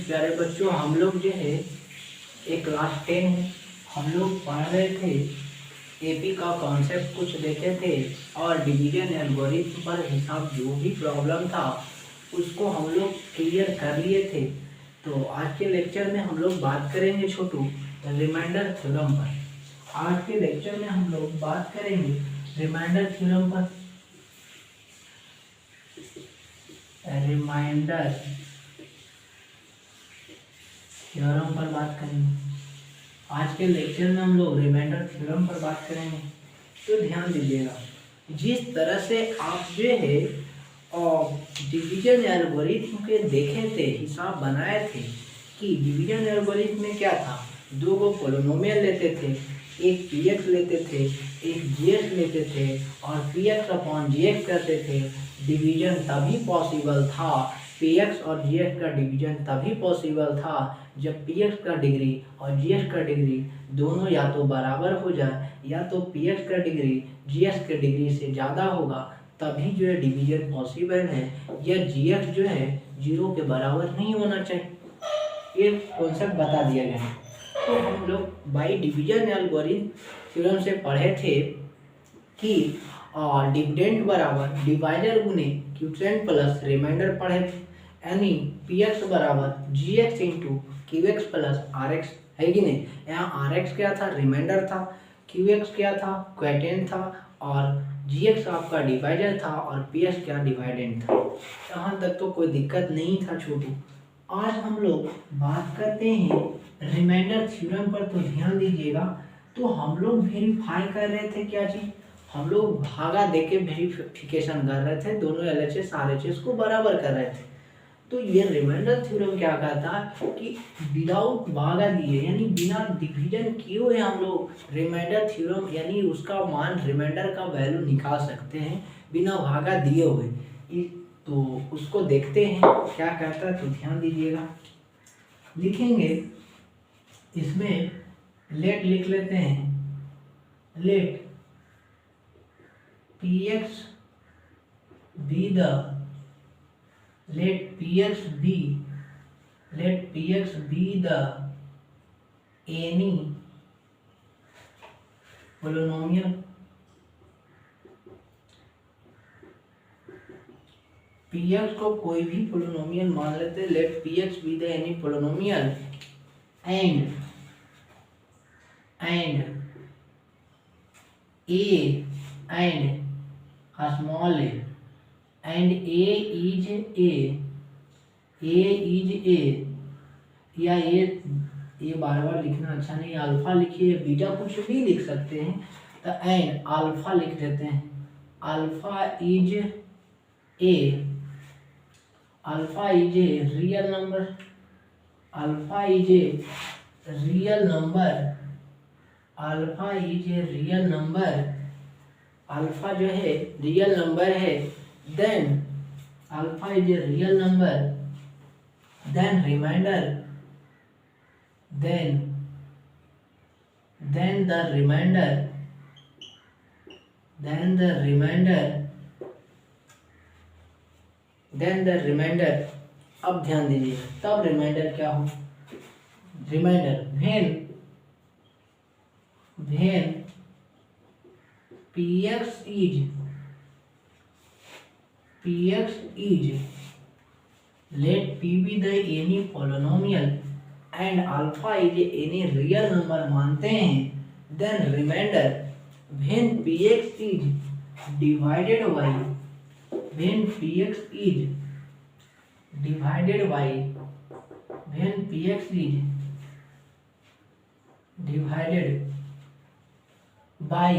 प्यारे बच्चों, हम लोग जो है एक क्लास 10 है। हम लोग पढ़ रहे थे, एपी का कॉन्सेप्ट कुछ देखे थे और डिवीजन एल्गोरिथम पर हिसाब जो भी प्रॉब्लम था उसको हम लोग क्लियर कर लिए थे। तो आज के लेक्चर में हम लोग बात करेंगे छोटू रिमाइंडर थ्योरम पर। आज के लेक्चर में हम लोग बात करेंगे रिमाइंडर थ्योरम पर। रिमाइंडर थ्योरम पर बात करेंगे। आज के लेक्चर में हम लोग रिमाइंडर थ्योरम पर बात करेंगे। तो ध्यान दीजिएगा, जिस तरह से आप जो है डिवीजन एल्गोरिथम के देखे थे, हिसाब बनाए थे कि डिवीजन एल्गोरिथम में क्या था, दो गो पोलिनोमियल लेते थे, एक px लेते थे, एक gx लेते थे और px अपॉन gx करते थे। डिवीजन तभी पॉसिबल था, px और gx का डिवीजन तभी पॉसिबल था जब px का डिग्री और gx का डिग्री दोनों या तो बराबर हो जाए या तो px का डिग्री gx के डिग्री से ज़्यादा होगा, तभी जो है डिवीजन पॉसिबल है। या gx जो है 0 के बराबर नहीं होना चाहिए, ये कॉन्सेप्ट बता दिया गया है। तो हम लोग बाई डिवीजन एल्गोरिथम थ्योरम से पढ़े थे कि डिविडेंड बराबर डिवाइडर गुने क्यूसेंट प्लस रिमाइंडर पढ़े थे, यानी px बराबर gx into qx plus rx है कि नहीं। यहाँ rx क्या था, रिमाइंडर था, qx क्या था, क्वोटिएंट था और gx आपका डिवाइडर था और px क्या, डिवाइडेंड था। यहाँ तक तो कोई दिक्कत नहीं था छोटू। आज हम लोग बात करते हैं रिमाइंडर थ्योरम पर। तो ध्यान दीजिएगा, तो हम लोग वेरीफाई कर रहे थे क्या चीज, हम लोग भागा देके वेरिफिकेशन कर रहे थे, दोनों LHS RHS को बराबर कर रहे थे। तो ये रिमाइंडर थ्योरम क्या कहता है कि विदाउट भागा दिए यानी बिना डिवीजन किए हुए हम लोग रिमाइंडर थ्योरम यानी उसका मान रिमाइंडर का वैल्यू निकाल सकते हैं बिना भागा दिए हुए। तो उसको देखते हैं क्या कहता है। तो ध्यान दीजिएगा, लिखेंगे इसमें लेट लिख लेते हैं, late px be the let px be the any polynomial px को कोई भी पोलिनोमियल मान लेते हैं, late px be the any polynomial and a and a small a and a is a या ये बार बार लिखना अच्छा नहीं, अल्फा लिखिए, बीटा कुछ भी लिख सकते हैं। तो एंड अल्फा लिख देते हैं, alpha is a, alpha is a real number, alpha is a real number, alpha is a real number, alpha जो है रियल नंबर है, then alpha is a real number, then remainder, then the remainder, अब ध्यान दीजिए, तब reminder क्या हो, reminder when px is let p be the any polynomial and alpha is any real number मानते हैं, then remainder when px is divided by when px is divided by when px is divided by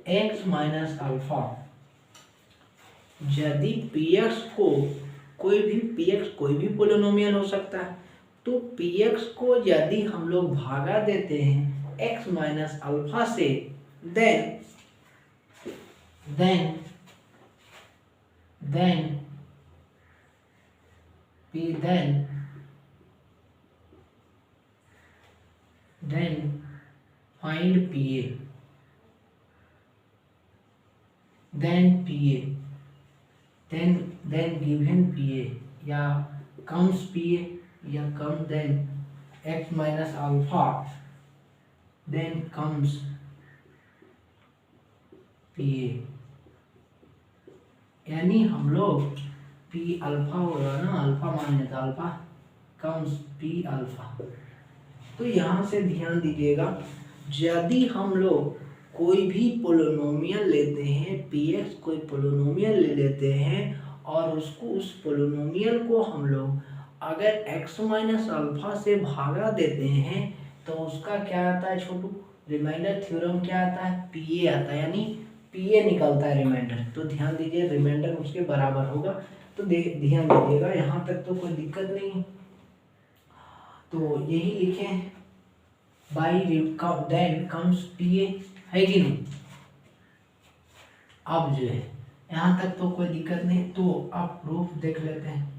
x minus alpha, यदि px को कोई भी polynomial हो सकता है, तो px को यदि हम लोग भागा देते हैं x माइनस अल्फा से, then find pa, then given pa या comes pa, या come then x minus alpha, then comes P A, यानी हम लोग पी अल्फा होगा ना, अल्फा मान लेते, अल्फा कम्स पी अल्फा। तो यहाँ से ध्यान दीजिएगा, यदि हम लोग कोई भी पोलिनोमियल लेते हैं, px कोई पोलिनोमियल ले लेते हैं और उसको, उस पोलिनोमियल को हम लोग अगर x माइनस अल्फा से भागा देते हैं तो उसका क्या आता है छोटू, रिमाइंडर थ्योरम क्या आता है, पी ए आता है, यानी पी ए निकलता है रिमाइंडर। तो ध्यान दीजिए रिमाइंडर उसके बराबर होगा। तो ध्यान दीजिएगा, यहाँ तक तो कोई दिक्कत नहीं है। तो यही लिखे by then comes P A, है कि नहीं। अब जो है यहाँ तक तो कोई दिक्कत नहीं। तो अब प्रूफ देख लेते हैं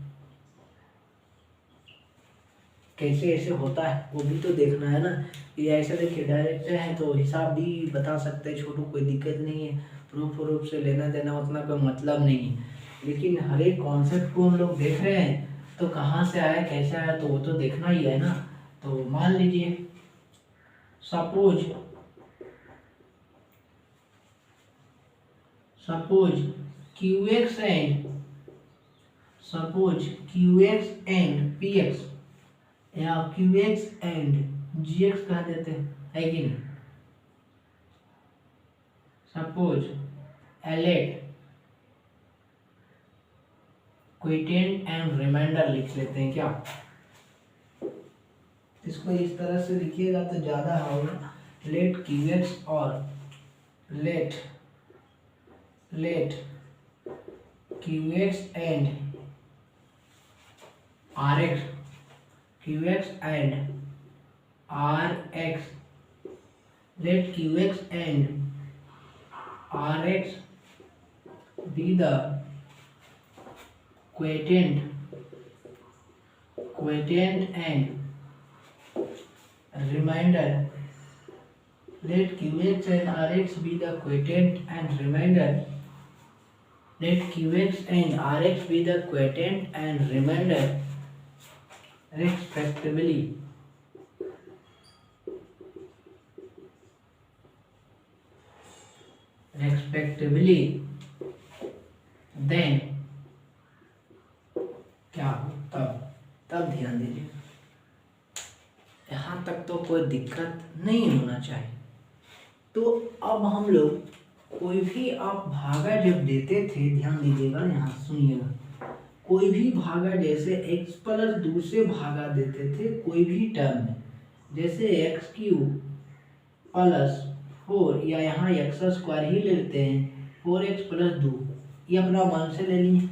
कैसे ऐसे होता है, वो भी तो देखना है ना। ये ऐसे देखिए डायरेक्ट है तो हिसाब भी बता सकते हैं छोटू, कोई दिक्कत नहीं है। प्रूफ से लेना देना उतना कोई मतलब नहीं है, लेकिन हर एक कॉन्सेप्ट को हम लोग देख रहे हैं तो कहाँ से आया कैसे आया तो वो तो देखना ही है ना। तो मान लीजिए सपोज qx एंड px या qx एंड gx कह देते हैं, है कि नहीं। सपोज एलेट क्विटेंट एंड रिमाइंडर लिख लेते हैं क्या। इसको इस तरह से लिखिएगा तो ज़्यादा होगा। लेट qx और let qx and rx, qx and rx, let qx and rx be the quotient and remainder, let qx and rx be the quotient and remainder, let qx and rx be the quotient and remainder respectively. Then क्या हो, तब ध्यान दीजिए, यहाँ तक तो कोई दिक्कत नहीं होना चाहिए। तो अब हम लोग कोई भी आप भागा जब देते थे, ध्यान दीजिएगा, यहाँ सुनिएगा, कोई भी भागा जैसे x प्लस 2 से भागा देते थे कोई भी टर्म में, जैसे x³ प्लस 4 या यहाँ x² ही लेते हैं 4x प्लस 2, ये अपना मान से ले लीजिए।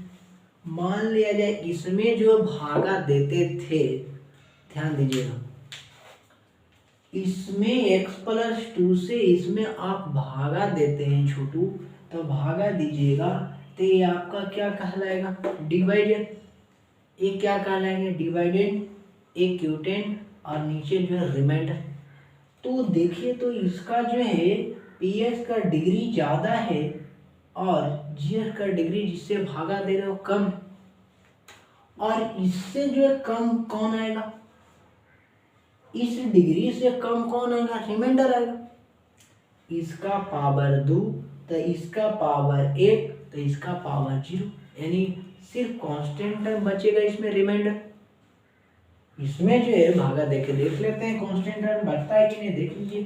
मान लिया जाए इसमें जो भागा देते थे, ध्यान दीजिएगा, इसमें x प्लस 2 से इसमें आप भागा देते हैं छोटू, तो भागा दीजिएगा तो ये आपका क्या कहलाएगा, डिवाइडेड। ये क्या कहलाएंगे, डिवाइडेड, एक क्यूटेंट और नीचे जो है रिमाइंडर। तो देखिए तो इसका जो है पीएस का डिग्री ज़्यादा है और जीएस का डिग्री जिससे भागा दे रहे हो कम, और इससे जो है कम कौन आएगा, इस डिग्री से कम कौन आएगा, रिमाइंडर आएगा। इसका पावर 2 तो इसका पावर 1 तो इसका पावर 0, यानी सिर्फ कांस्टेंट टर्म बचेगा इसमें, रिमाइंडर। इसमें जो है भागा देके देख लेते हैं कांस्टेंट टर्म बढ़ता है कि नहीं, देख लीजिए।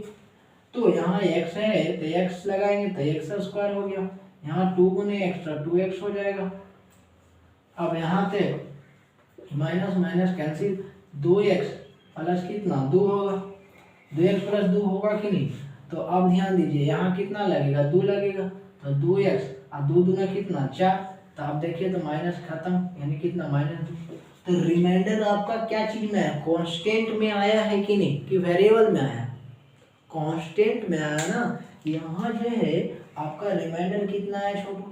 तो यहाँ x है तो x लगाएंगे तो x² हो गया, यहाँ 2 गुने x तो 2x हो जाएगा। अब यहाँ से minus minus cancel, 2x plus कितना 2 होगा, 2x प्लस 2 होगा कि नहीं। तो अब ध्यान दीजिए यहाँ कितना लगेगा, 2 लगेगा, तो 2x और 2 दूना कितना 4, तो आप देखिए तो माइनस खत्म, यानी कितना -2। तो रिमाइंडर आपका क्या चीज में है, कांस्टेंट में आया है कि नहीं, कि वेरिएबल में आया, कांस्टेंट में आया ना। यहाँ जो है आपका रिमाइंडर कितना है छोटू,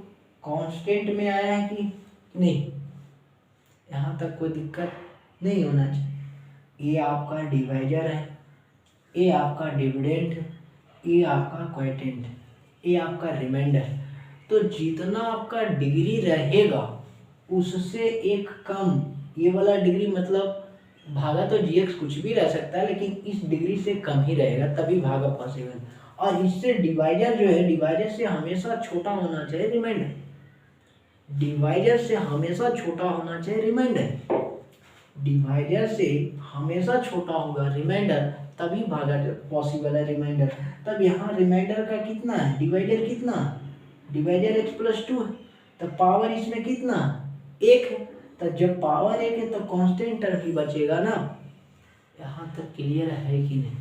कांस्टेंट में आया है कि नहीं, यहाँ तक कोई दिक्कत नहीं होना चाहिए। ये आपका डिवाइजर है, ये आपका डिविडेंड है, ये आपका क्वोटिएंट है, ये आपका रिमाइंडर है। तो जितना आपका डिग्री रहेगा उससे एक कम, ये वाला डिग्री मतलब भागा तो जी एक्स कुछ भी रह सकता है, लेकिन इस डिग्री से कम ही रहेगा, तभी भागा पॉसिबल। और इससे डिवाइजर जो है, डिवाइजर से हमेशा छोटा होना चाहिए रिमाइंडर, डिवाइजर से हमेशा छोटा होना चाहिए रिमाइंडर, डिवाइजर से हमेशा छोटा होगा रिमाइंडर, तभी भागा पॉसिबल है रिमाइंडर। तब यहाँ रिमाइंडर का कितना है, डिवाइजर कितना, डिवाइजर x+2 है, तो पावर इसमें कितना, 1 है। तो जब पावर 1 है तो कांस्टेंट टर्म ही बचेगा ना। यहाँ तक क्लियर है कि नहीं,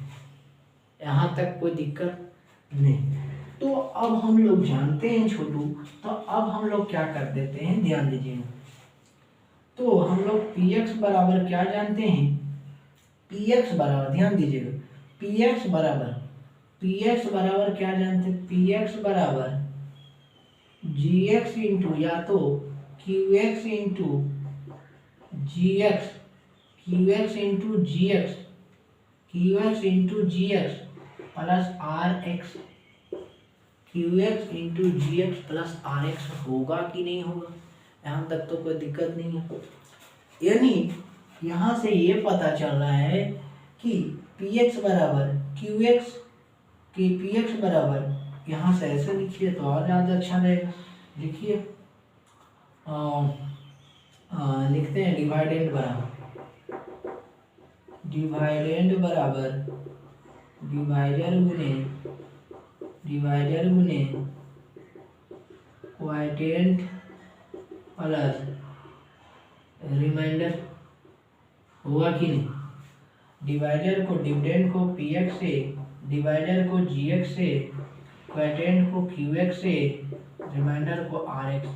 यहाँ तक कोई दिक्कत नहीं। तो अब हम लोग जानते हैं छोटू, तो अब हम लोग क्या कर देते हैं, ध्यान दीजिएगा। तो हम लोग पी एक्स बराबर क्या जानते हैं, पी एक्स बराबर, ध्यान दीजिएगा, पी एक्स बराबर क्या जानते हैं, पी एक्स बराबर जी एक्स इंटू या तो Q X into G X, Q X into G X, Q X into G X plus R X, Q X into G X plus R X होगा कि नहीं होगा, यहाँ तक तो कोई दिक्कत नहीं है। यानी यहाँ से ये पता चल रहा है कि पी एक्स बराबर क्यू एक्स, कि पी एक्स बराबर, यहाँ से ऐसे लिखिए तो और ज़्यादा अच्छा रहेगा। लिखिए, लिखते हैं डिवाइडेंड बराबर, डिवाइडेंड बराबर डिवाइजर गुने क्वाइटेंट प्लस रिमाइंडर, हुआ कि नहीं। डिवाइडर को, डिविडेंड को पी एक्स से, डिवाइडर को जी एक्स से, क्वाइटेंट को क्यू एक्स से, रिमाइंडर को आर एक्स,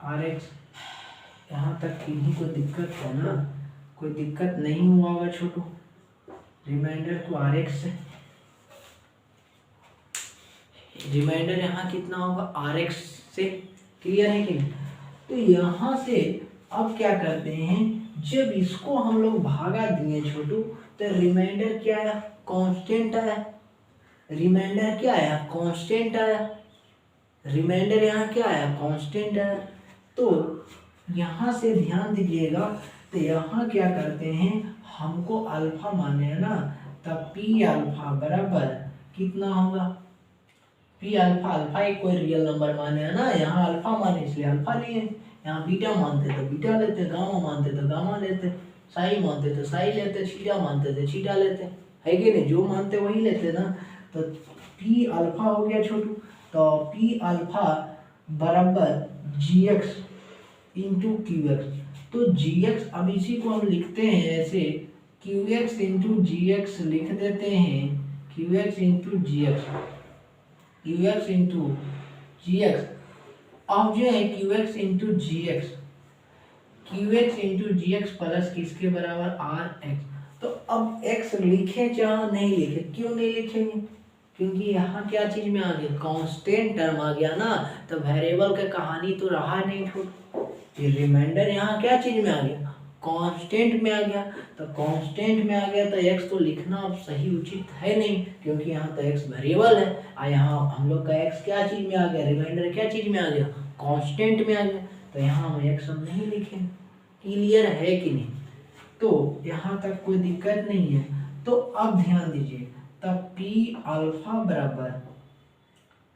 आर एक्स। यहाँ तक किन्हीं को दिक्कत है ना, कोई दिक्कत नहीं हुआ होगा छोटू। रिमाइंडर को आर एक्स से, रिमाइंडर यहाँ कितना होगा, आर एक्स से, क्लियर है कि नहीं। तो यहाँ से अब क्या करते हैं, जब इसको हम लोग भागा दिए छोटू, तो रिमाइंडर क्या आया, कांस्टेंट आया, रिमाइंडर क्या आया, कांस्टेंट आया, रिमाइंडर यहाँ क्या आया, कांस्टेंट आया। तो यहाँ से ध्यान दीजिएगा, तो यहाँ क्या करते हैं, हमको अल्फा माने है ना, तब पी अल्फा बराबर कितना होगा, पी अल्फा, अल्फा एक कोई रियल नंबर माने है ना, यहाँ अल्फा माने इसलिए अल्फा लिए, यहाँ बीटा मानते तो बीटा लेते, गामा मानते तो गामा लेते, साई मानते तो साई लेते, चीटा मानते तो चीटा लेते, है कि नहीं, जो मानते वही लेते ना। तो पी अल्फा हो गया छोटू, तो पी अल्फा बराबर जी एक्स इंटू क्यू एक्स। तो जी एक्स, अब इसी को हम लिखते हैं ऐसे, Q X into G x लिख देते हैं, Q X into G X, Q X into G x. अब जो है Q X into G X, Q X into G X plus किसके बराबर, आर एक्स। तो अब एक्स लिखे चाहे नहीं लिखे, क्यों नहीं लिखेंगे, क्योंकि यहाँ क्या चीज में आ गया, कांस्टेंट टर्म आ गया ना, तो वेरिएबल का कहानी तो रहा नहीं छोड़। ये रिमाइंडर यहाँ क्या चीज में आ गया, कांस्टेंट में आ गया। तो कांस्टेंट में आ गया तो एक्स तो लिखना अब सही उचित है नहीं, क्योंकि यहाँ तो एक्स वेरिएबल है, और यहाँ हम लोग का एक्स क्या चीज में आ गया, रिमाइंडर क्या चीज में आ गया, कांस्टेंट में आ गया। तो यहाँ हम एक्स हम नहीं लिखेंगे, क्लियर है कि नहीं। तो यहाँ तक कोई दिक्कत नहीं है। तो अब ध्यान दीजिए, तब पी अल्फा बराबर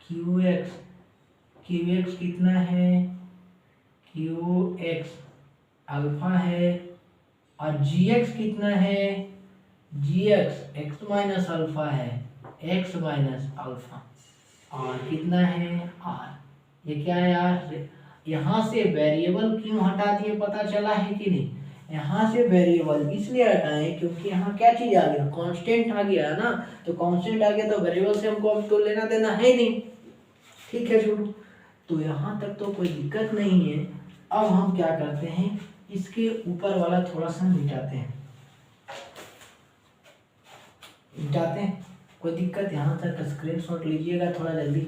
क्यू एक्स, क्यू एक्स कितना है, क्यू एक्स अल्फा है, और जी एक्स कितना है, जी एक्स एक्स माइनस अल्फा है, एक्स माइनस अल्फा, और कितना है आर। ये क्या है आर, यहाँ से वेरिएबल क्यों हटा दिए पता चला है कि नहीं, यहाँ से वेरिएबल इसलिए हटाए क्योंकि यहाँ क्या चीज आ गया, कांस्टेंट आ गया ना। तो कांस्टेंट आ गया तो वेरिएबल से हमको अब तो लेना देना है नहीं, ठीक है छोटू। तो यहाँ तक तो कोई दिक्कत नहीं है। अब हम क्या करते हैं, इसके ऊपर वाला थोड़ा सा मिटाते हैं, मिटाते हैं, कोई दिक्कत, यहाँ तक स्क्रीनशॉट लीजिएगा थोड़ा जल्दी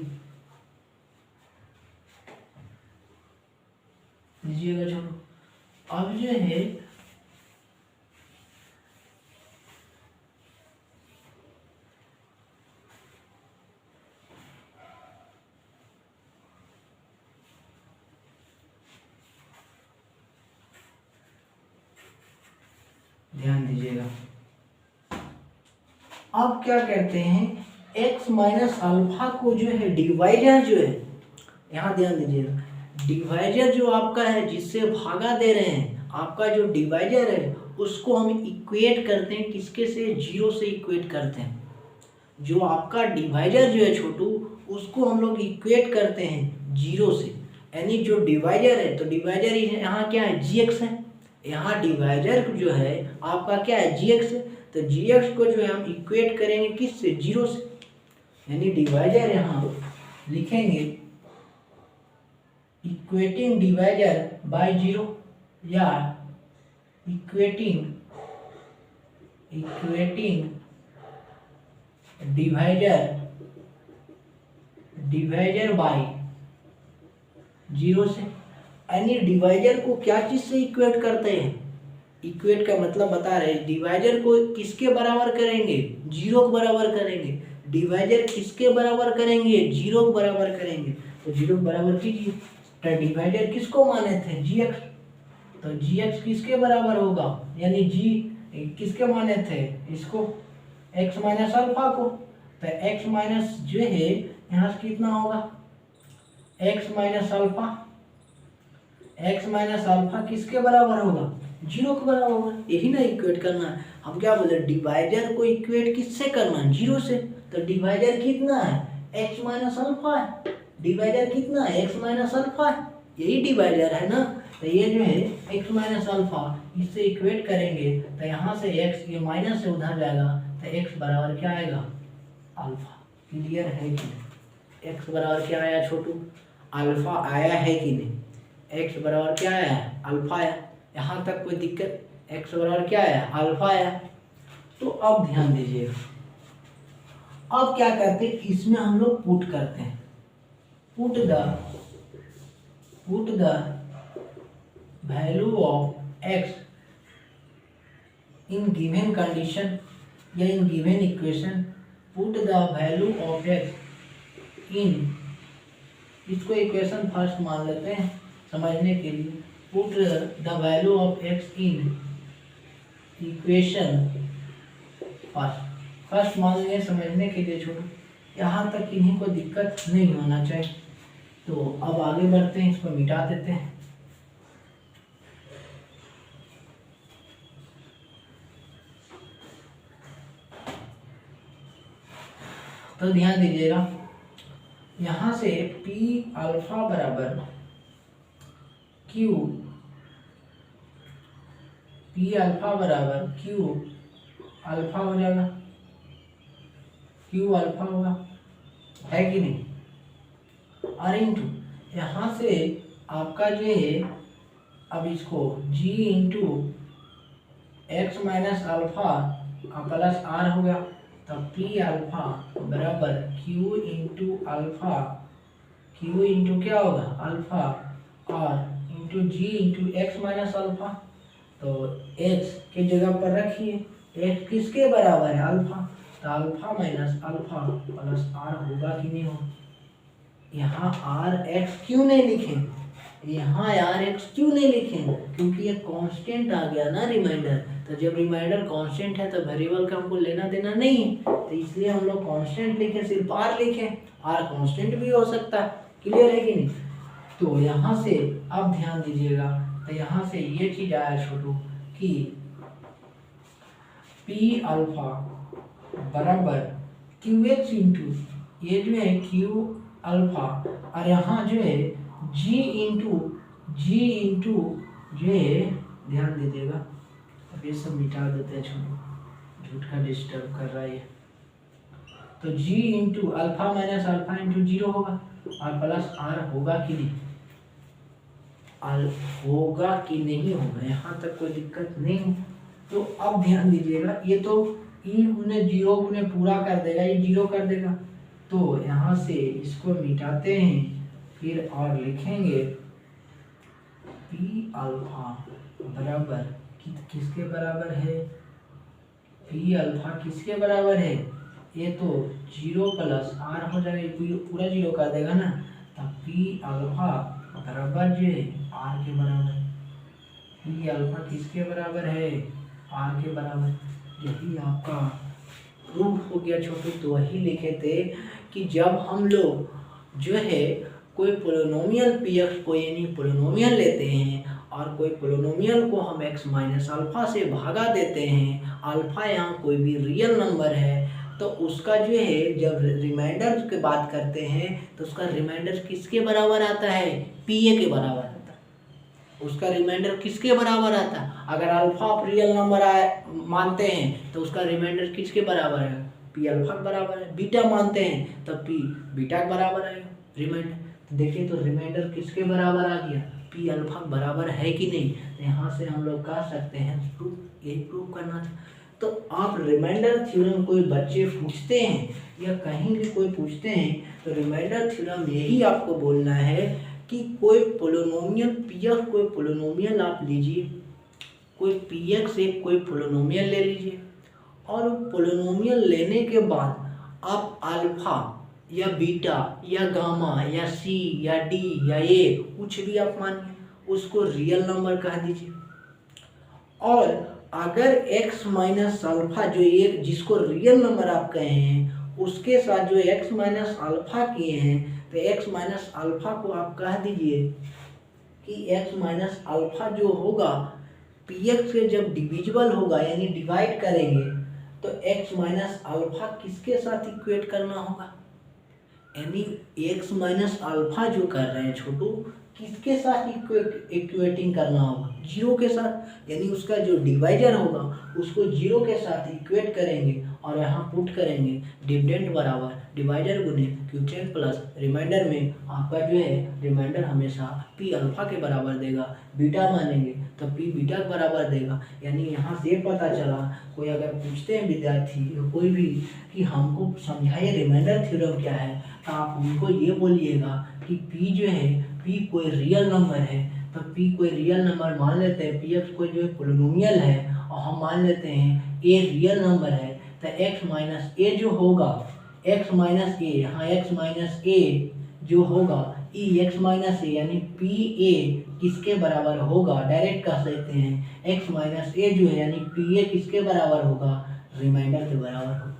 लीजिएगा छोटू। अब जो है ध्यान दीजिएगा। अब क्या कहते हैं, x माइनस अल्फा को जो है डिवाइजर जो है, यहाँ ध्यान दीजिएगा, डिवाइजर जो आपका है जिससे भागा दे रहे हैं, आपका जो डिवाइजर है उसको हम इक्वेट करते हैं किसके से, जीरो से इक्वेट करते हैं। जो आपका डिवाइजर जो है छोटू, उसको हम लोग इक्वेट करते हैं जीरो से, यानी जो डिवाइजर है, तो डिवाइजर यहाँ क्या है, gx है। यहाँ डिवाइजर जो है आपका क्या है, gx है। तो gx को जो है हम इक्वेट करेंगे किससे, जीरो से, यानी डिवाइजर यहाँ लिखेंगे इक्वेटिंग डिवाइजर बाय जीरो, या इक्वेटिंग डिवाइजर बाय जीरो से, यानी डिवाइजर को क्या चीज से इक्वेट करते हैं, इक्वेट का मतलब बता रहे हैं, डिवाइजर को किसके बराबर करेंगे, जीरो के बराबर करेंगे। डिवाइजर किसके बराबर करेंगे, जीरो के बराबर करेंगे। तो जीरो के बराबर कीजिए, तो डिवाइजर किसको माने थे, gx, तो gx किसके बराबर होगा, यानी g किसके माने थे, इसको x माइनस अल्फा को। तो x माइनस जो है यहाँ से कितना होगा, x माइनस अल्फा किसके बराबर होगा, जीरो के बराबर होगा। यही ना इक्वेट करना है, हम क्या बोले, डिवाइजर को इक्वेट किससे करना है, जीरो से। तो डिवाइजर कितना है, x माइनस अल्फा है, डिवाइजर कितना है, x माइनस अल्फा है, यही डिवाइजर है ना। तो ये जो है x माइनस अल्फा, इससे इक्वेट करेंगे तो यहाँ से x, ये माइनस से उधर जाएगा, तो x बराबर क्या आएगा, अल्फा। क्लियर है कि नहीं, x बराबर क्या आया छोटू, अल्फा आया है कि नहीं, x बराबर क्या आया, अल्फा आया। यहाँ तक कोई दिक्कत, x बराबर क्या आया, अल्फा आया। तो अब ध्यान दीजिएगा, अब क्या करते हैं, इसमें हम लोग पुट करते हैं, put the value of x in given condition या in given equation, put the value of x in, इसको इक्वेशन फर्स्ट मान लेते हैं समझने के लिए, put the value of x in equation first मान लें समझने के लिए छोटू, यहाँ तक किन्हीं को दिक्कत नहीं होना चाहिए। तो अब आगे बढ़ते हैं, इसको मिटा देते हैं। तो ध्यान दीजिएगा, यहाँ से p अल्फा बराबर q, p अल्फा बराबर q अल्फा हो जाएगा, q अल्फा होगा, है कि नहीं। और इंटू यहाँ से आपका जो है, अब इसको g into X minus alpha plus R हो गया, तब p अल्फा बराबर q into alpha, q into क्या होगा, अल्फा, और into g into X minus alpha. तो x की जगह पर रखिए, x किसके बराबर है, अल्फा, तो alpha minus alpha plus R होगा कि नहीं होगा। यहाँ आर एक्स क्यों नहीं लिखे, यहाँ आर एक्स क्यों नहीं लिखे, क्योंकि ये कांस्टेंट आ गया ना रिमाइंडर। तो जब रिमाइंडर कांस्टेंट है तो वेरिएबल का हमको लेना देना नहीं है, तो इसलिए हम लोग कांस्टेंट लिखे, सिर्फ आर लिखे। आर कांस्टेंट भी हो सकता है, क्लियर है कि नहीं। तो यहाँ से अब ध्यान दीजिएगा, तो यहाँ से ये चीज आया छोटू कि पी अल्फा बराबर क्यू एक्स इंटू, ये जो है क्यू अल्फा, और यहाँ जो है जी इंटू जो है, ध्यान दीजिएगा, अब ये सब मिटा देते हैं छोटू, झूठ का डिस्टर्ब कर रहा है ये। तो g into alpha minus alpha into zero होगा, और प्लस आर होगा कि नहीं, होगा कि नहीं होगा, यहाँ तक कोई दिक्कत नहीं। तो अब ध्यान दीजिएगा, ये तो ई गुने जीरो गुने पूरा कर देगा, ये जीरो कर देगा। तो यहाँ से इसको मिटाते हैं, फिर और लिखेंगे पी अल्फा बराबर किसके बराबर है, पी अल्फा किसके बराबर है, ये तो जीरो प्लस आर हो जाएगा, पूरा जीरो कर देगा ना। तब पी अल्फा बराबर जो है आर के बराबर, पी अल्फा किसके बराबर है, आर के बराबर, यही आपका प्रूफ हो गया छोटू। तो वही लिखे थे कि जब हम लोग जो है कोई पोलिनोमियल पी एक्स को यानी पोलिनोमियल लेते हैं और कोई पोलिनोमियल को हम एक्स माइनस अल्फा से भागा देते हैं, अल्फा यहाँ कोई भी रियल नंबर है, तो उसका जो है जब रिमाइंडर की बात करते हैं तो उसका रिमाइंडर किसके बराबर आता है, पी ए के बराबर आता है। उसका रिमाइंडर किसके बराबर आता है, अगर अल्फा आप रियल नंबर मानते हैं तो उसका रिमाइंडर किसके बराबर है, पी अल्फा के बराबर है। बीटा मानते हैं तब पी बीटा के बराबर आएगा रिमाइंडर। तो देखिए तो रिमाइंडर किसके बराबर आ गया, पी अल्फा बराबर है कि नहीं। तो यहाँ से हम लोग कह सकते हैं प्रूफ, यही प्रूफ करना था। तो आप रिमाइंडर थ्योरम कोई बच्चे पूछते हैं या कहीं भी कोई पूछते हैं तो रिमाइंडर थ्योरम यही आपको बोलना है कि कोई पोलिनोमियल पी एक्स, कोई पोलिनोमियल आप लीजिए, कोई पी एक्स एक कोई पोलिनोमियल ले लीजिए और पोलिनोमियल लेने के बाद आप अल्फा या बीटा या गामा या सी या डी या ए कुछ भी आप मानिए, उसको रियल नंबर कह दीजिए। और अगर x माइनस अल्फा जो एक जिसको रियल नंबर आप कहे हैं उसके साथ जो x माइनस अल्फा किए हैं तो x माइनस अल्फा को आप कह दीजिए कि x माइनस अल्फा जो होगा px से जब डिविजिबल होगा यानी डिवाइड करेंगे तो x माइनस अल्फा किसके साथ इक्वेट करना होगा, यानी x माइनस अल्फा जो कर रहे हैं छोटू किसके साथ इक्वेटिंग करना होगा, जीरो के साथ। यानी उसका जो डिवाइजर होगा उसको जीरो के साथ इक्वेट करेंगे और यहाँ पुट करेंगे डिविडेंड बराबर डिवाइजर गुने क्वोटिएंट प्लस रिमाइंडर में आपका जो है रिमाइंडर हमेशा पी अल्फा के बराबर देगा। बीटा मानेंगे तो पी बीटा के बराबर देगा। यानी यहाँ से पता चला, कोई अगर पूछते हैं विद्यार्थी कोई भी कि हमको समझाइए रिमाइंडर थ्योरम क्या है, तो आप उनको ये बोलिएगा कि पी जो है पी कोई रियल नंबर है, तो पी कोई रियल नंबर मान लेते हैं, पी एक्स कोई जो है पोलिनोमियल है और हम मान लेते हैं ए रियल नंबर है, तो एक्स माइनस ए जो होगा एक्स माइनस ए, यहाँ एक्स माइनस ए जो होगा ई एक्स माइनस ए यानी पी ए किसके बराबर होगा, डायरेक्ट कह सकते हैं एक्स माइनस ए जो है यानी पी ए किसके बराबर होगा, रिमाइंडर के बराबर होगा।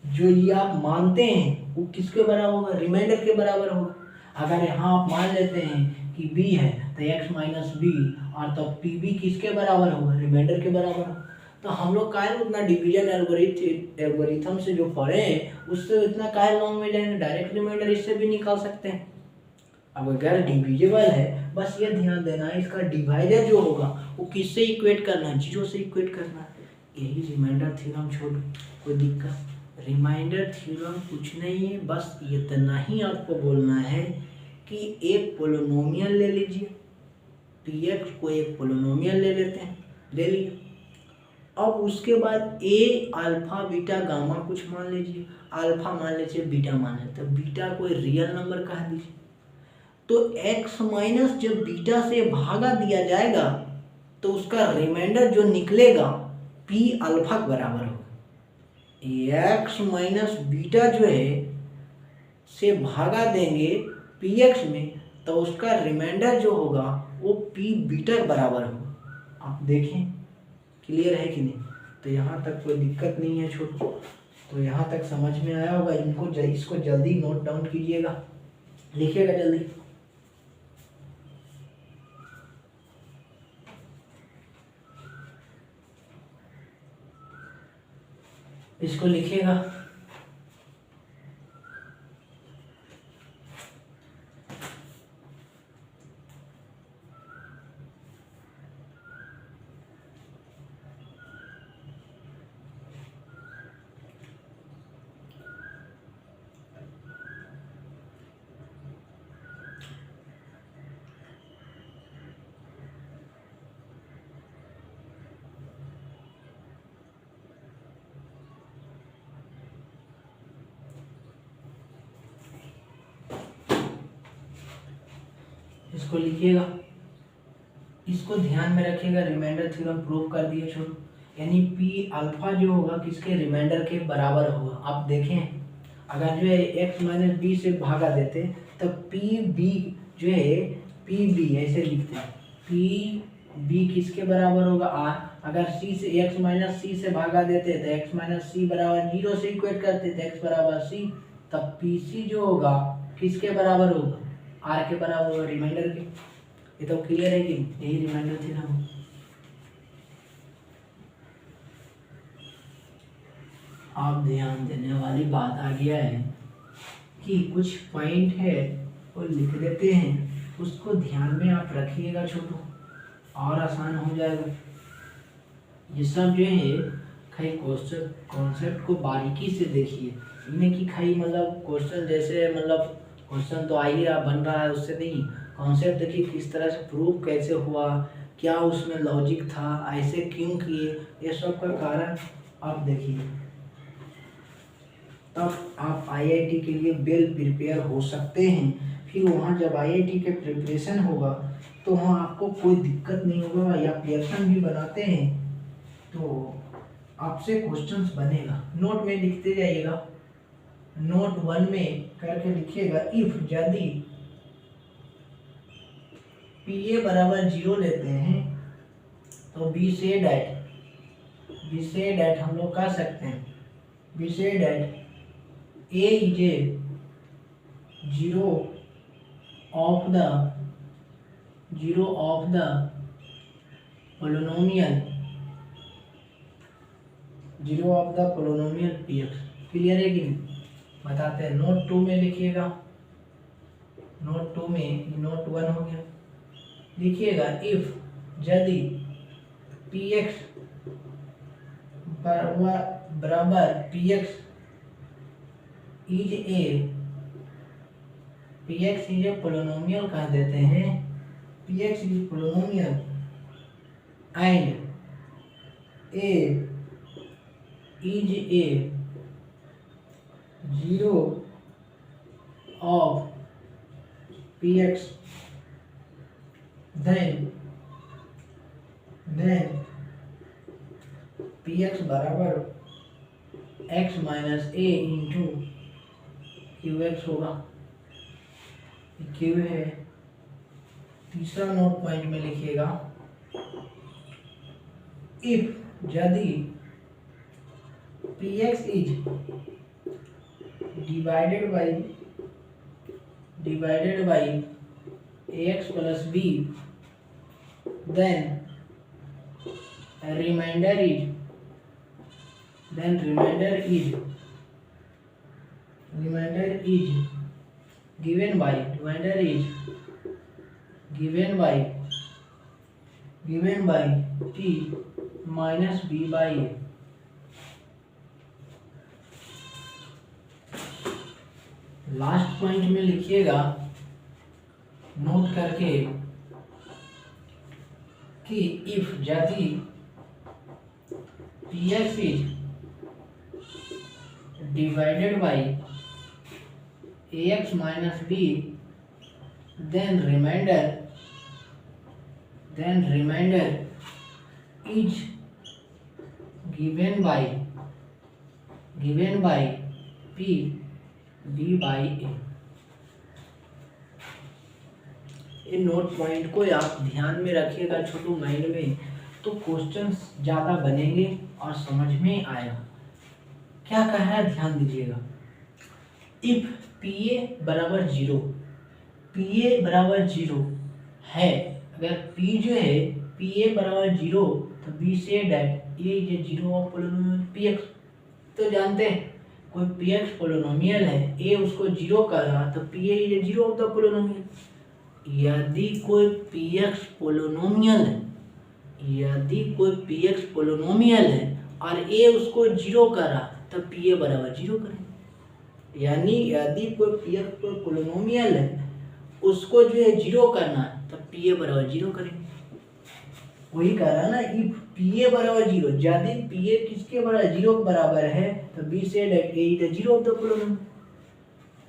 जो ये आप मानते हैं वो किसके बराबर होगा, रिमाइंडर के बराबर होगा। अगर यहाँ आप मान लेते हैं कि b है तो x माइनस बी और तो पी बी किसके बराबर होगा, रिमाइंडर के बराबर होगा। तो हम लोग काहे उतना डिवीजन एल्गोरिथम से जो पढ़े हैं उससे इतना काहे लॉन्ग में जाएंगे, डायरेक्ट रिमाइंडर इससे भी निकाल सकते हैं। अब अगर डिविजिबल है बस ये ध्यान देना है इसका डिवाइडर जो होगा वो किससे इक्वेट करना है, जीरो से इक्वेट करना है। यही रिमाइंडर थ्योरम छोड़, कोई दिक्कत। रिमाइंडर थ्योरम कुछ नहीं है, बस इतना ही आपको बोलना है कि एक पोलिनोमियल ले लीजिए, पी एक्स को एक पोलिनोमियल ले लेते हैं, ले लिए। अब उसके बाद ए अल्फा बीटा गामा कुछ मान लीजिए, अल्फा मान लीजिए बीटा मान लीजिए, तो बीटा कोई रियल नंबर कह दीजिए। तो x माइनस जब बीटा से भागा दिया जाएगा तो उसका रिमाइंडर जो निकलेगा p अल्फा के बराबर होगा। x माइनस बीटा जो है से भागा देंगे px में तो उसका रिमाइंडर जो होगा वो p बीटा के बराबर होगा। आप देखें क्लियर है कि नहीं। तो यहाँ तक कोई दिक्कत नहीं है छोटू, तो यहाँ तक समझ में आया होगा। इसको जल्दी नोट डाउन कीजिएगा, लिखिएगा जल्दी। इसको लिखिएगा। इसको लिखिएगा, इसको ध्यान में रखिएगा। रिमाइंडर थ्योरम प्रूव कर दिए छोटू, यानी पी अल्फा जो होगा किसके रिमाइंडर के बराबर होगा। आप देखें अगर जो है एक्स माइनस बी से भागा देते तो पी बी जो है पी बी ऐसे लिखते हैं, पी बी किसके बराबर होगा आर। अगर सी से एक्स माइनस सी से भागा देते तो एक्स माइनस सी बराबर 0 से इक्वेट करते थे एक्स बराबर सी, तब पी सी जो होगा किसके बराबर होगा आर के बराबर होगा रिमाइंडर के। ये तो क्लियर है कि यही रिमाइंडर थी ना। आप ध्यान देने वाली बात आ गया है कि कुछ पॉइंट है वो लिख देते हैं, उसको ध्यान में आप रखिएगा छोटू, और आसान हो जाएगा। ये सब जो है खाली क्वेश्चन कॉन्सेप्ट को बारीकी से देखिए, इनमें कि खाली मतलब क्वेश्चन जैसे मतलब क्वेश्चन तो आ ही रहा बन रहा है उससे नहीं, कॉन्सेप्ट देखिए किस तरह से प्रूफ कैसे हुआ, क्या उसमें लॉजिक था, ऐसे क्यों किए, ये सब का कारण आप देखिए, तब आप आईआईटी के लिए वेल प्रिपेयर हो सकते हैं। फिर वहाँ जब आईआईटी के प्रिपरेशन होगा तो वहाँ आपको कोई दिक्कत नहीं होगा, या प्रयत्न भी बनाते हैं तो आपसे क्वेश्चंस बनेगा। नोट में लिखते जाइएगा, नोट 1 में करके लिखिएगा, इफ यदि पी ए बराबर 0 लेते हैं तो बी से डैट हम लोग कह सकते हैं, we say that A is a zero of the polynomial P X. Clear है कि नहीं, बताते हैं। नोट 2 में लिखिएगा, नोट 2 में, नोट 1 हो गया, लिखिएगा इफ यदि पी एक्स बराबर P X is a polynomial कह देते हैं, P X is polynomial and A is a zero of P X, then P X बराबर X minus A into Q X होगा, क्यू है। तीसरा नोट पॉइंट में लिखिएगा, इफ यदि P X is divided by A X plus B, then remainder is given by t minus b by a। Last point में लिखिएगा note करके कि इफ यदि P X is divided by A X minus B, then remainder is given by p b by a। इन note point को आप ध्यान में रखिएगा छोटू माइंड में, तो क्वेश्चंस ज़्यादा बनेंगे और समझ में आएगा। क्या कह रहा है ध्यान दीजिएगा, इफ पी ए बराबर 0 है, अगर पी जो है पी ए बराबर 0 तो we say that A is zero of polynomial P X. तो जानते हैं कोई पी एक्स पोलिनोमियल है, ए उसको 0 कर रहा तो P A is zero of the polynomial. यदि कोई पी एक्स पोलिनोमियल है और ए उसको 0 कर रहा तब पी ए बराबर 0 करें। यानी यदि कोई पी एक्स पोलिनोमियल है उसको जो है 0 करना तब पी ए बराबर 0 करें। वही कह रहा ना, इफ पी ए बराबर 0, यदि पी ए किसके बराबर 0 के बराबर है तो we say that A is zero of the polynomial.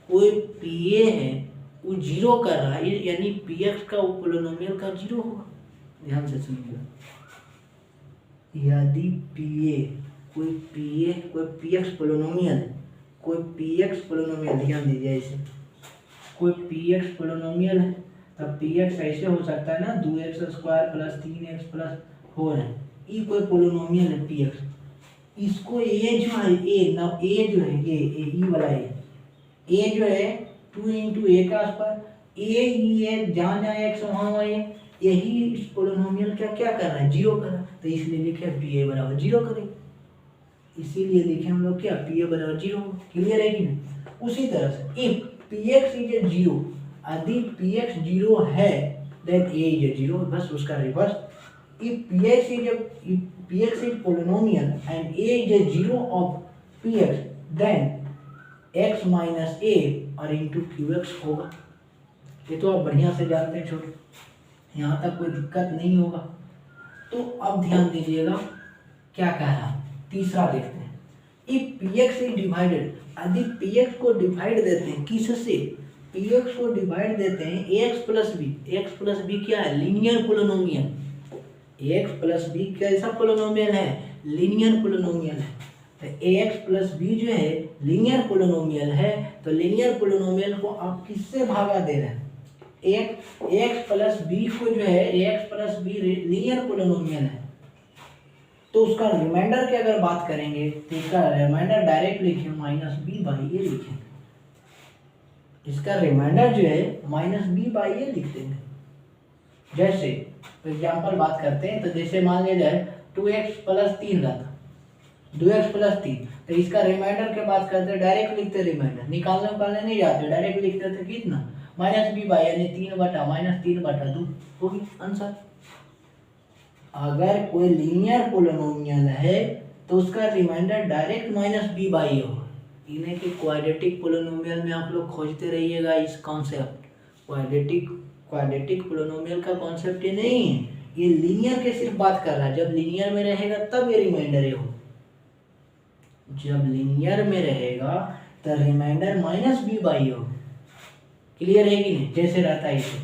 कोई पी ए है वो 0 कर रहा है, यानी पी एक्स का वो पोलिनोमियल का 0 होगा। ध्यान से सुनिएगा, यदि कोई पी एक्स पोलिनोमियल, ध्यान दीजिए, इसे कोई पी एक्स पोलिनोमियल है तब पी एक्स ऐसे हो सकता है ना, 2x² प्लस 3x प्लस 4 है, ये कोई पोलिनोमियल है पी एक्स। इसको ए जो है ए ना, ए जो है ये ई वाला ए जो है 2 इंटू ए का आसपास ये जहाँ जहाँ एक्स वहाँ वहाँ यही इस पोलिनोमियल का क्या कर रहा है, जीरो कर रहा है, तो इसलिए लिखे पी ए बराबर जीरो करें, इसीलिए लिखे हम लोग क्या पी ए बराबर जीरो। क्लियर है कि नहीं। उसी तरह से if P X is a zero, यदि पी एक्स जीरो है then A is a zero, बस उसका reverse. If P X is polynomial and A is a zero of P X then x minus A और into Q X होगा। ये तो आप बढ़िया से जानते हैं छोटे, यहाँ तक कोई दिक्कत नहीं होगा। तो अब ध्यान दीजिएगा क्या कह रहा, तीसरा देखते हैं। If P X is divided, यदि पी एक्स को डिवाइड देते हैं किससे, पी एक्स को डिवाइड देते हैं X plus B. X plus B क्या है, linear polynomial. X plus B कैसा पोलिनोमियल है, लीनियर पोलिनोमियल है। तो ax प्लस बी जो है लीनियर पोलिनोमियल है, तो लीनियर पोलिनोमियल को आप किससे भागा दे रहे हैं, एक्स प्लस बी को जो है, x plus be linear polynomial है, तो उसका रिमाइंडर की अगर बात करेंगे तो इसका रिमाइंडर डायरेक्ट लिखे माइनस बी बाई ए लिखेंगे। इसका रिमाइंडर जो है माइनस बी बाई ए लिख देंगे। जैसे एग्जाम्पल बात करते हैं, तो जैसे मान लिया जाए 2x प्लस 3 रहता, 2x प्लस 3, तो इसका रिमाइंडर के बात करते डायरेक्ट लिखते, रिमाइंडर निकालने नहीं जाते, डायरेक्ट लिखते थे कितना माइनस बी बाई, यानी 3 बटा माइनस 3 बटा 2 होगी आंसर। अगर कोई लीनियर पोलिनोमियल है तो उसका remainder direct minus B by होगा। इन्हें कि क्वाड्रेटिक पोलिनोमियल में आप लोग खोजते रहिएगा इस कॉन्सेप्ट, क्वाड्रेटिक पोलिनोमियल का कॉन्सेप्ट ये नहीं है, ये लीनियर के सिर्फ बात कर रहा है। जब लीनियर में रहेगा तब ये रिमाइंडर हो, जब लीनियर में रहेगा तो रिमाइंडर माइनस बी बाई हो। क्लियर है कि नहीं। जैसे रहता है इसे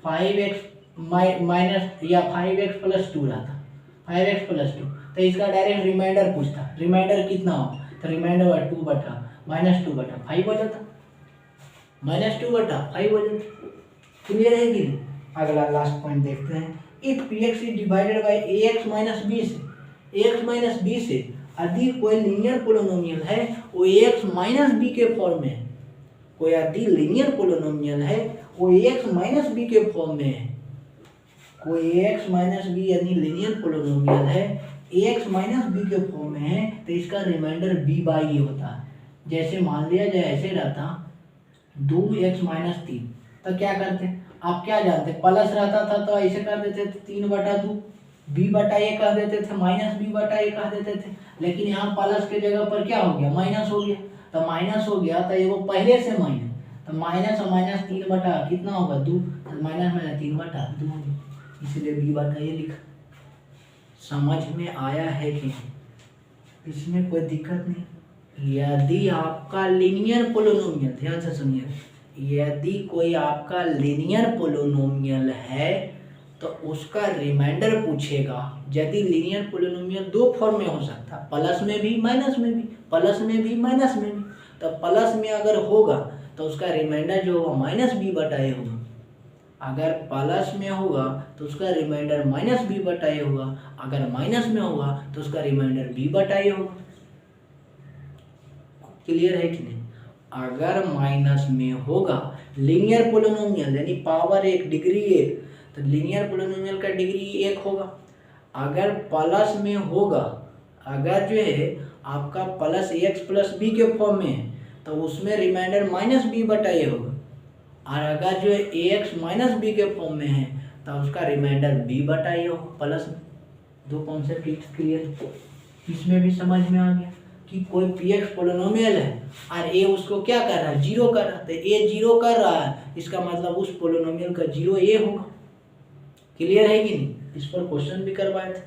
5x माइनस या 5x प्लस 2 रहता, 5x प्लस 2, तो इसका डायरेक्ट रिमाइंडर पूछता, रिमाइंडर कितना हो, तो रिमाइंडर 2 बटा माइनस 2 बटा 5 हो जाता, माइनस 2 बटा 5 हो जाता। क्लियर है कि नहीं। अगला लास्ट पॉइंट देखते हैं। If P X is divided by A X minus B से, एक्स माइनस बी से यदि कोई लीनियर पोलिनोमियल है वो एक्स माइनस बी के फॉर्म में है, कोई यदि लीनियर पोलिनोमियल है वो एक्स माइनस बी के फॉर्म में है, कोई एक्स माइनस बी यानी लीनियर पोलिनोमियल है एक्स माइनस बी के फॉर्म में है, तो इसका रिमाइंडर बी बाई ए होता है। जैसे मान लिया जाए ऐसे रहता 2x माइनस 3, तो क्या करते आप क्या जानते, प्लस रहता था तो ऐसे कर देते थे 3 बटा 2 बी बटा ए कह देते थे, माइनस बी बटा ए कह देते थे। लेकिन यहाँ प्लस के जगह पर क्या हो गया, माइनस हो गया, तो माइनस हो गया तो ये वो पहले से माइनस, तो माइनस और माइनस 3 बटा कितना होगा 2, तो माइनस माइनस 3 बटा 2 होगा, इसलिए बी बटा ए लिखा। समझ में आया है कि इसमें कोई दिक्कत नहीं। यदि आपका लीनियर पोलिनोमियल, ध्यान से सुनिए, यदि कोई आपका लीनियर पोलिनोमियल है तो उसका रिमाइंडर पूछेगा। यदि लीनियर पोलिनोमियल 2 फॉर्म में हो सकता है, प्लस में भी माइनस में भी, प्लस में भी माइनस में भी, तो प्लस में अगर होगा तो उसका रिमाइंडर जो होगा माइनस बी बटा ए होगा, अगर प्लस में होगा तो उसका रिमाइंडर माइनस बी बटा ए होगा, अगर माइनस में होगा तो उसका रिमाइंडर बी बटा ए होगा। क्लियर है कि नहीं। अगर माइनस में होगा लीनियर पोलिनोमियल यानी पावर 1 डिग्री 1, तो लीनियर पोलिनोमियल का डिग्री 1 होगा। अगर प्लस में होगा, अगर जो है आपका प्लस एक्स प्लस बी के फॉर्म में है तो उसमें रिमाइंडर माइनस बी बटा ए होगा, और अगर जो है ए एक्स माइनस बी के फॉर्म में है तो उसका रिमाइंडर बी बटा ए होगा प्लस में। 2 कॉन्सेप्ट क्लियर, इसमें भी समझ में आ गया कि कोई पी एक्स पोलिनोमियल है और ए उसको क्या कर रहा है, जीरो कर रहा है, तो ए जीरो कर रहा है, इसका मतलब उस पोलिनोमियल का जीरो ए होगा। क्लियर है कि नहीं। इस पर क्वेश्चन भी करवाए थे,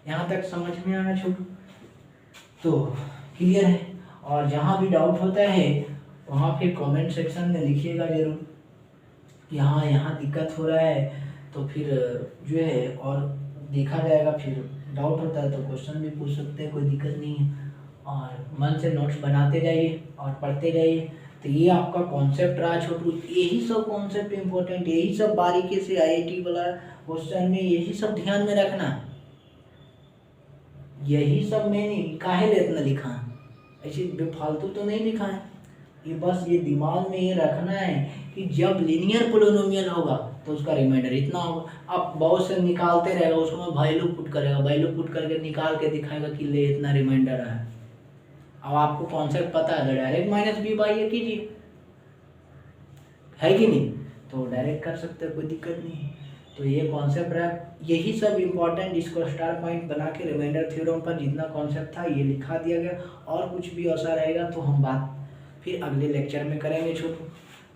यहाँ तक समझ में आना छोटू, तो क्लियर है। और जहाँ भी डाउट होता है वहाँ फिर कमेंट सेक्शन में लिखिएगा जरूर, यहाँ दिक्कत हो रहा है, तो फिर जो है और देखा जाएगा। फिर डाउट होता है तो क्वेश्चन भी पूछ सकते हैं, कोई दिक्कत नहीं है। और मन से नोट्स बनाते जाइए और पढ़ते जाइए, तो ये आपका कॉन्सेप्ट रहा छोटू। यही सब कॉन्सेप्ट इम्पोर्टेंट, यही सब बारीकी से आईआईटी वाला क्वेश्चन में यही सब ध्यान में रखना। यही सब मैंने काहे लिए इतना लिखा है, ऐसे बेफालतू तो नहीं लिखा है। ये बस ये दिमाग में ये रखना है कि जब लीनियर पोलिनोमियल होगा तो उसका रिमाइंडर इतना होगा। आप बहुत से निकालते रहेगा, उसको वैल्यू पुट करेगा, वैल्यू पुट करके निकाल के दिखाएगा कि ले इतना रिमाइंडर है। अब आपको कॉन्सेप्ट पता है तो डायरेक्ट माइनस बी बाई ए कीजिए, है कि नहीं? तो डायरेक्ट कर सकते हैं, कोई दिक्कत नहीं है। तो ये कॉन्सेप्ट रहा, यही सब इम्पोर्टेंट, इसको स्टार पॉइंट बना के रिमाइंडर थ्योरम पर जितना कॉन्सेप्ट था ये लिखा दिया गया। और कुछ भी ऐसा रहेगा तो हम बात फिर अगले लेक्चर में करेंगे छोटू।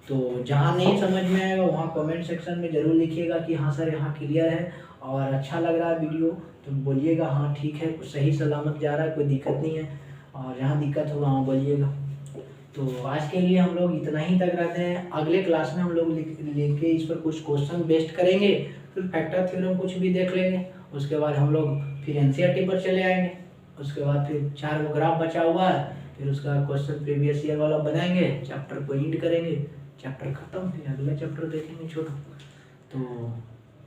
तो जहाँ नहीं समझ में आएगा वहाँ कमेंट सेक्शन में ज़रूर लिखिएगा कि हाँ सर यहाँ क्लियर है और अच्छा लग रहा है वीडियो, तो बोलिएगा हाँ ठीक है, सही सलामत जा रहा है, कोई दिक्कत नहीं है। और जहाँ दिक्कत होगा वहाँ बोलिएगा। तो आज के लिए हम लोग इतना ही तक रहते हैं। अगले क्लास में हम लोग लिख के इस पर कुछ क्वेश्चन बेस्ड करेंगे, फिर फैक्टर थ्योरम कुछ भी देख लेंगे। उसके बाद हम लोग फिर एनसीईआरटी पर चले आएंगे। उसके बाद फिर 4 गो ग्राफ बचा हुआ है, फिर उसका क्वेश्चन प्रीवियस ईयर वाला बनाएंगे, चैप्टर को एंड करेंगे, चैप्टर खत्म, फिर अगला चैप्टर देखेंगे छोटू। तो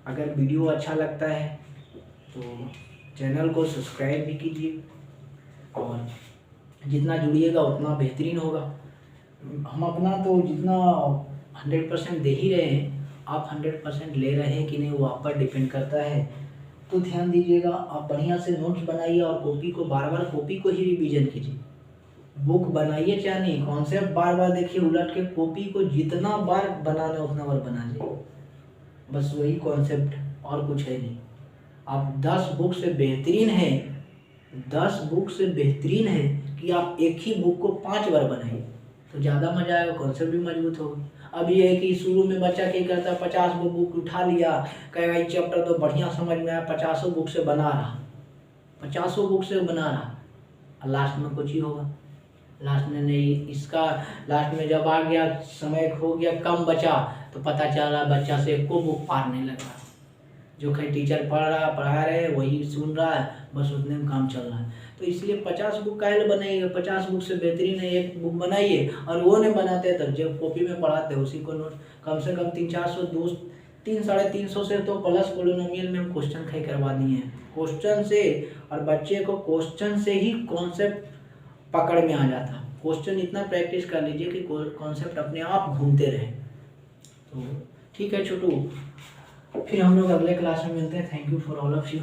अगर वीडियो अच्छा लगता है तो चैनल को सब्सक्राइब भी कीजिए और जितना जुड़िएगा उतना बेहतरीन होगा। हम अपना तो जितना 100% दे ही रहे हैं, आप 100% ले रहे हैं कि नहीं वो आप पर डिपेंड करता है। तो ध्यान दीजिएगा, आप बढ़िया से नोट्स बनाइए और कॉपी को बार बार कॉपी को ही रिवीजन कीजिए। बुक बनाइए चाहे नहीं, कॉन्सेप्ट बार बार देखिए उलट के, कॉपी को जितना बार बनाना उतना बार बनाइए, बस वही कॉन्सेप्ट और कुछ है नहीं। आप 10 बुक से बेहतरीन है, 10 बुक से बेहतरीन है कि आप एक ही बुक को 5 बार बनाइए, तो ज़्यादा मजा आएगा, कॉन्सेप्ट भी मजबूत होगा। अब ये है कि शुरू में बच्चा क्या करता है, 50 बुक उठा लिया, कहेगा ये चैप्टर तो बढ़िया समझ में आया, 50 बुक से बना रहा, 50 बुक से बना रहा, और लास्ट में कुछ ही होगा। लास्ट में नहीं, इसका लास्ट में जब आ गया, समय हो गया, कम बचा, तो पता चल रहा बच्चा से एको बुक पार नहीं लग रहा। जो कहीं टीचर पढ़ा रहे हैं वही सुन रहा है, बस उतने में काम चल रहा है। तो इसलिए 50 बुक काहे बनाइए, 50 बुक से बेहतरीन है एक बुक बनाइए। और वो नहीं बनाते तब जब कॉपी में पढ़ाते उसी को नोट कम से कम 300-400 300-350 से तो प्लस पोलिनोमियल में हम क्वेश्चन खाई करवा दिए हैं, क्वेश्चन से। और बच्चे को क्वेश्चन से ही कॉन्सेप्ट पकड़ में आ जाता। क्वेश्चन इतना प्रैक्टिस कर लीजिए कि कॉन्सेप्ट अपने आप घूमते रहे। तो ठीक है छोटू, फिर हम लोग अगले क्लास में मिलते हैं। Thank you for all of you.